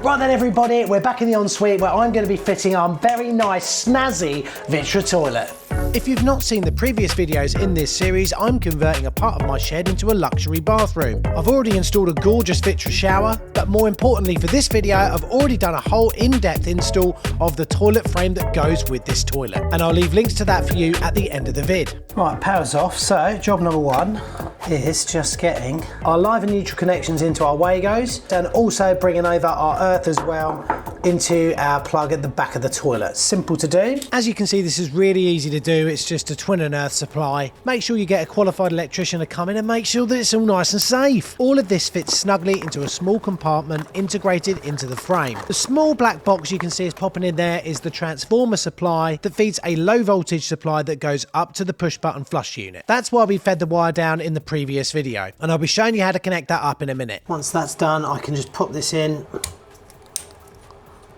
Right then everybody, we're back in the ensuite where I'm going to be fitting our very nice snazzy VitrA toilet. If you've not seen the previous videos in this series, I'm converting a part of my shed into a luxury bathroom. I've already installed a gorgeous VitrA shower, but more importantly for this video, I've already done a whole in-depth install of the toilet frame that goes with this toilet. And I'll leave links to that for you at the end of the vid. Right, power's off. So job number one is just getting our live and neutral connections into our Wagos and also bringing over our earth as well into our plug at the back of the toilet. Simple to do. As you can see, this is really easy to do. It's just a twin and earth supply. Make sure you get a qualified electrician to come in and make sure that it's all nice and safe. All of this fits snugly into a small compartment integrated into the frame. The small black box you can see is popping in there is the transformer supply that feeds a low voltage supply that goes up to the push button flush unit. That's why we fed the wire down in the previous video, and I'll be showing you how to connect that up in a minute. Once that's done, I can just pop this in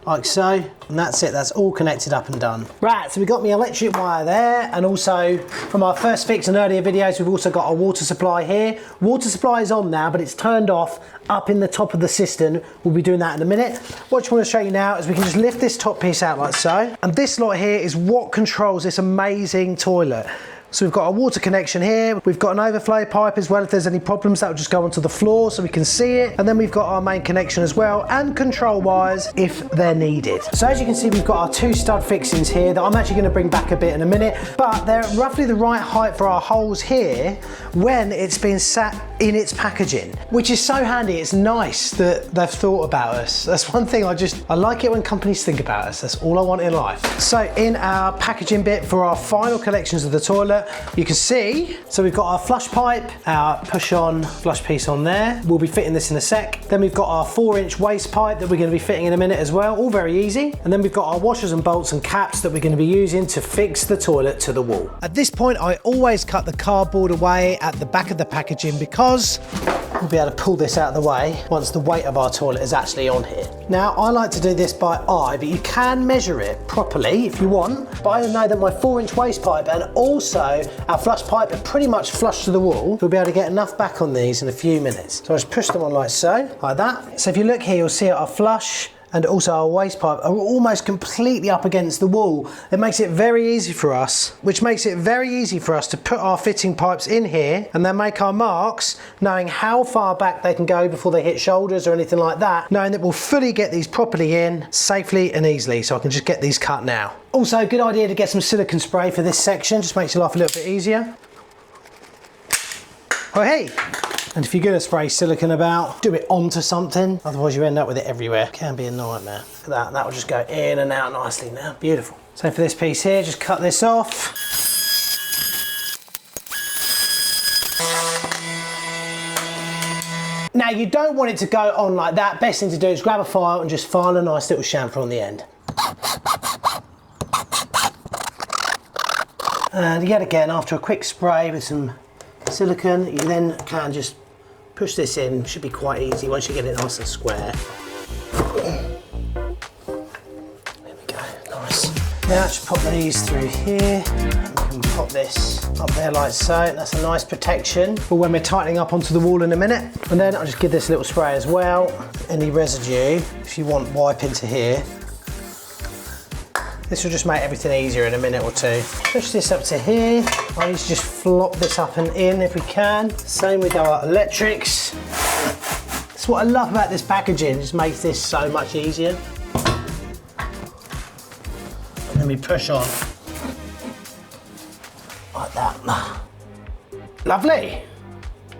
like so, and that's it. That's all connected up and done. Right, so we got my electric wire there, and also from our first fix and earlier videos, we've also got our water supply here. Water supply is on now, but it's turned off up in the top of the cistern. We'll be doing that in a minute. What I want to show you now is we can just lift this top piece out like so, and this lot here is what controls this amazing toilet. So we've got our water connection here, we've got an overflow pipe as well if there's any problems, that will just go onto the floor so we can see it, and then we've got our main connection as well and control wires if they're needed. So as you can see, we've got our two stud fixings here that I'm actually going to bring back a bit in a minute, but they're roughly the right height for our holes here when it's been sat in its packaging, which is so handy. It's nice that they've thought about us. That's one thing I like it when companies think about us. That's all I want in life. So in our packaging bit for our final connections of the toilet, you can see, so we've got our flush pipe, our push-on flush piece on there. We'll be fitting this in a sec. Then we've got our 4-inch waste pipe that we're going to be fitting in a minute as well, all very easy. And then we've got our washers and bolts and caps that we're going to be using to fix the toilet to the wall. At this point, I always cut the cardboard away at the back of the packaging because we'll be able to pull this out of the way once the weight of our toilet is actually on here. Now, I like to do this by eye, but you can measure it properly if you want. But I know that my 4-inch waste pipe and also our flush pipe are pretty much flush to the wall. We'll be able to get enough back on these in a few minutes. So I just push them on like so, like that. So if you look here, you'll see our flush and also our waste pipe are almost completely up against the wall. It makes it very easy for us, to put our fitting pipes in here and then make our marks, knowing how far back they can go before they hit shoulders or anything like that, knowing that we'll fully get these properly in safely and easily, so I can just get these cut now. Also, good idea to get some silicone spray for this section, just makes your life a little bit easier. Oh hey! And if you're going to spray silicone about, do it onto something, otherwise you end up with it everywhere. It can be a nightmare. Look at that, that will just go in and out nicely now. Beautiful. So for this piece here, just cut this off. Now you don't want it to go on like that. Best thing to do is grab a file and just file a nice little chamfer on the end. And yet again, after a quick spray with some silicone, you then can just push this in. It should be quite easy once you get it nice and square. There we go, nice. Now just pop these through here. We can pop this up there like so. That's a nice protection for when we're tightening up onto the wall in a minute. And then I'll just give this a little spray as well. Any residue, if you want, wipe into here. This will just make everything easier in a minute or two. Push this up to here. I need to just flop this up and in if we can. Same with our electrics. That's what I love about this packaging, it just makes this so much easier. And then we push on like that. Lovely.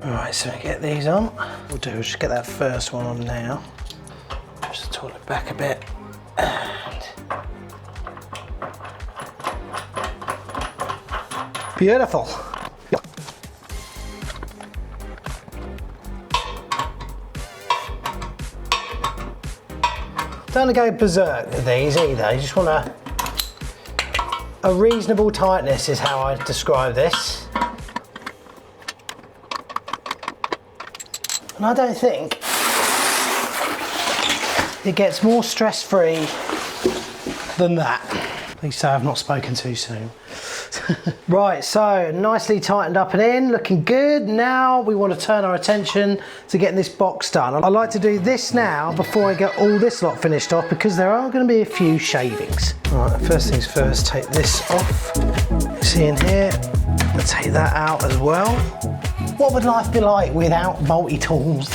All right, so we get these on. What we'll do is just get that first one on now. Push the toilet back a bit. Beautiful. Don't go berserk with these either. You just want a reasonable tightness is how I describe this. And I don't think it gets more stress-free than that. Please say I've not spoken too soon. Right, so nicely tightened up and in, looking good. Now we want to turn our attention to getting this box done. I like to do this now before I get all this lot finished off, because there are going to be a few shavings. Right, first things first, take this off. See in here, I'll take that out as well. What would life be like without multi-tools?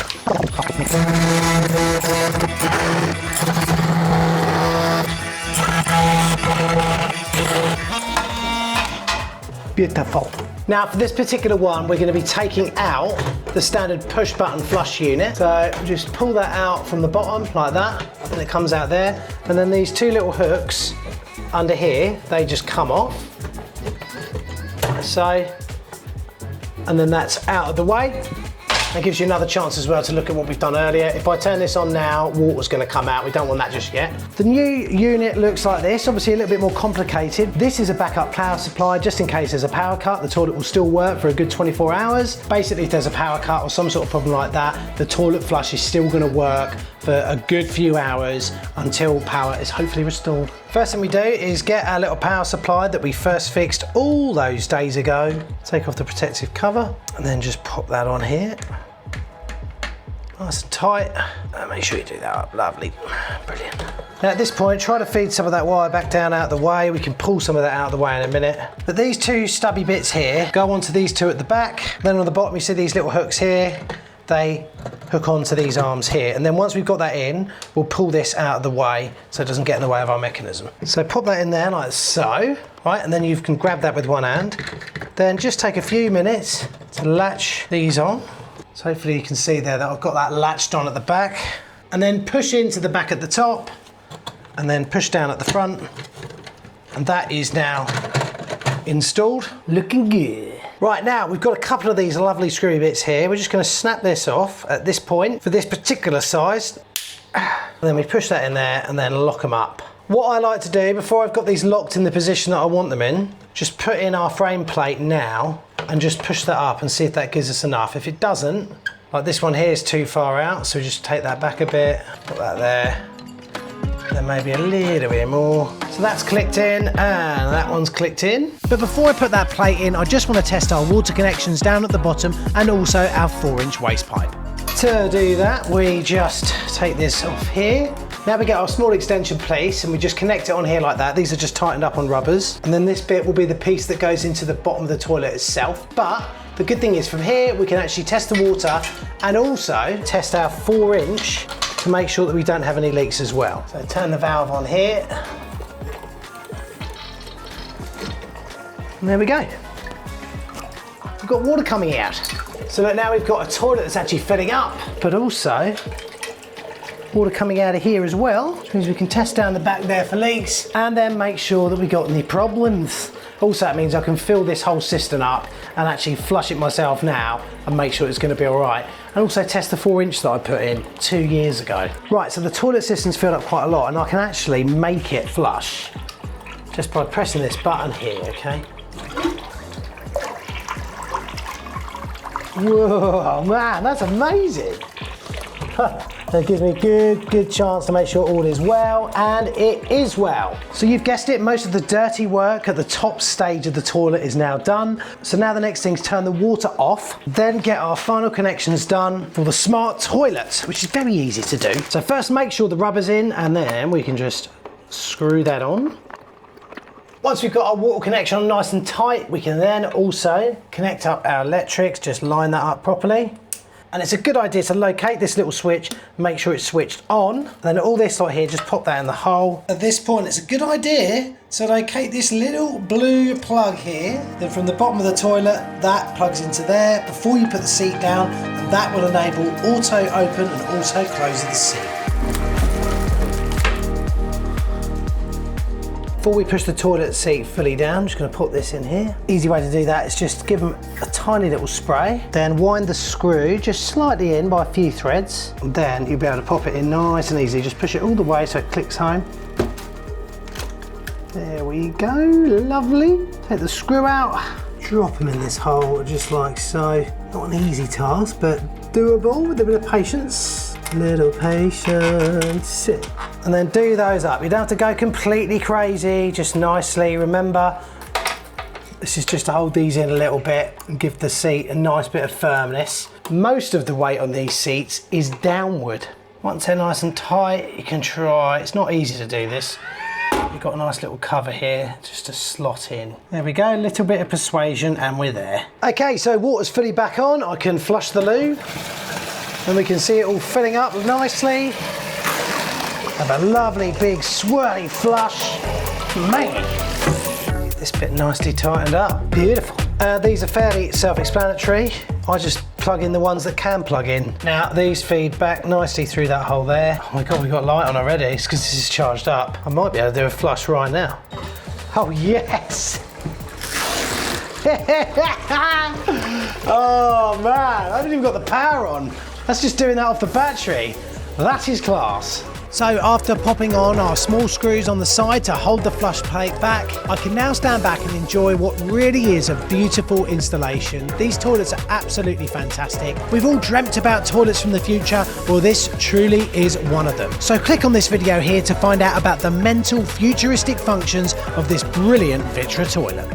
Beautiful. Now for this particular one, we're going to be taking out the standard push button flush unit. So just pull that out from the bottom like that, and it comes out there. And then these two little hooks under here, they just come off. So, and then that's out of the way. That gives you another chance as well to look at what we've done earlier. If I turn this on now, water's going to come out. We don't want that just yet. The new unit looks like this, obviously a little bit more complicated. This is a backup power supply, just in case there's a power cut. The toilet will still work for a good 24 hours. Basically, if there's a power cut or some sort of problem like that, the toilet flush is still going to work for a good few hours until power is hopefully restored. First thing we do is get our little power supply that we first fixed all those days ago. Take off the protective cover and then just pop that on here. Nice and tight. And make sure you do that up. Lovely. Brilliant. Now at this point, try to feed some of that wire back down out of the way. We can pull some of that out of the way in a minute. But these two stubby bits here go onto these two at the back. Then on the bottom, you see these little hooks here. They hook onto these arms here. And then once we've got that in, we'll pull this out of the way so it doesn't get in the way of our mechanism. So pop that in there like so, right? And then you can grab that with one hand. Then just take a few minutes to latch these on. So hopefully you can see there that I've got that latched on at the back. And then push into the back at the top and then push down at the front. And that is now installed. Looking good. Right, now we've got a couple of these lovely screwy bits here. We're just going to snap this off at this point for this particular size. And then we push that in there and then lock them up. What I like to do before I've got these locked in the position that I want them in, just put in our frame plate now and just push that up and see if that gives us enough. If it doesn't, like this one here is too far out, so just take that back a bit, put that there. Then maybe a little bit more. So that's clicked in and that one's clicked in. But before I put that plate in, I just want to test our water connections down at the bottom and also our 4-inch waste pipe. To do that, we just take this off here. Now we get our small extension piece and we just connect it on here like that. These are just tightened up on rubbers. And then this bit will be the piece that goes into the bottom of the toilet itself. But the good thing is from here, we can actually test the water and also test our 4-inch to make sure that we don't have any leaks as well. So turn the valve on here. And there we go. We've got water coming out. So look, now we've got a toilet that's actually filling up, but also water coming out of here as well, which means we can test down the back there for leaks and then make sure that we got any problems. Also, it means I can fill this whole cistern up and actually flush it myself now and make sure it's going to be all right. And also test the 4-inch that I put in 2 years ago. Right, so the toilet cistern's filled up quite a lot and I can actually make it flush just by pressing this button here, okay? Whoa, man, that's amazing. That gives me a good chance to make sure all is well, and it is well. So you've guessed it, most of the dirty work at the top stage of the toilet is now done. So now the next thing is turn the water off, then get our final connections done for the smart toilet, which is very easy to do. So first make sure the rubber's in, and then we can just screw that on. Once we've got our water connection on nice and tight, we can then also connect up our electrics, just line that up properly. And it's a good idea to locate this little switch, make sure it's switched on. Then all this right here, just pop that in the hole. At this point, it's a good idea to locate this little blue plug here. Then from the bottom of the toilet, that plugs into there before you put the seat down, and that will enable auto open and auto close of the seat. Before we push the toilet seat fully down, I'm just going to put this in here. Easy way to do that is just give them a tiny little spray, then wind the screw just slightly in by a few threads, and then you'll be able to pop it in nice and easy. Just push it all the way so it clicks home. There we go, lovely. Take the screw out, drop them in this hole just like so. Not an easy task, but doable with a bit of patience. Little patience. And then do those up. You don't have to go completely crazy, just nicely. Remember, This is just to hold these in a little bit and give the seat a nice bit of firmness. Most of the weight on these seats is downward. Once they're nice and tight, you can try. It's not easy to do this. You've got a nice little cover here just to slot in. There we go, a little bit of persuasion and we're there. Okay, so water's fully back on. I can flush the loo and we can see it all filling up nicely. Have a lovely big swirly flush. Man, this bit nicely tightened up. Beautiful. These are fairly self-explanatory. I just plug in the ones that can plug in. Now these feed back nicely through that hole there. Oh my God, we've got light on already. It's because this is charged up. I might be able to do a flush right now. Oh yes! Oh man, I haven't even got the power on. That's just doing that off the battery. That is class. So after popping on our small screws on the side to hold the flush plate back, I can now stand back and enjoy what really is a beautiful installation. These toilets are absolutely fantastic. We've all dreamt about toilets from the future. Well, this truly is one of them. So click on this video here to find out about the mental futuristic functions of this brilliant VitrA toilet.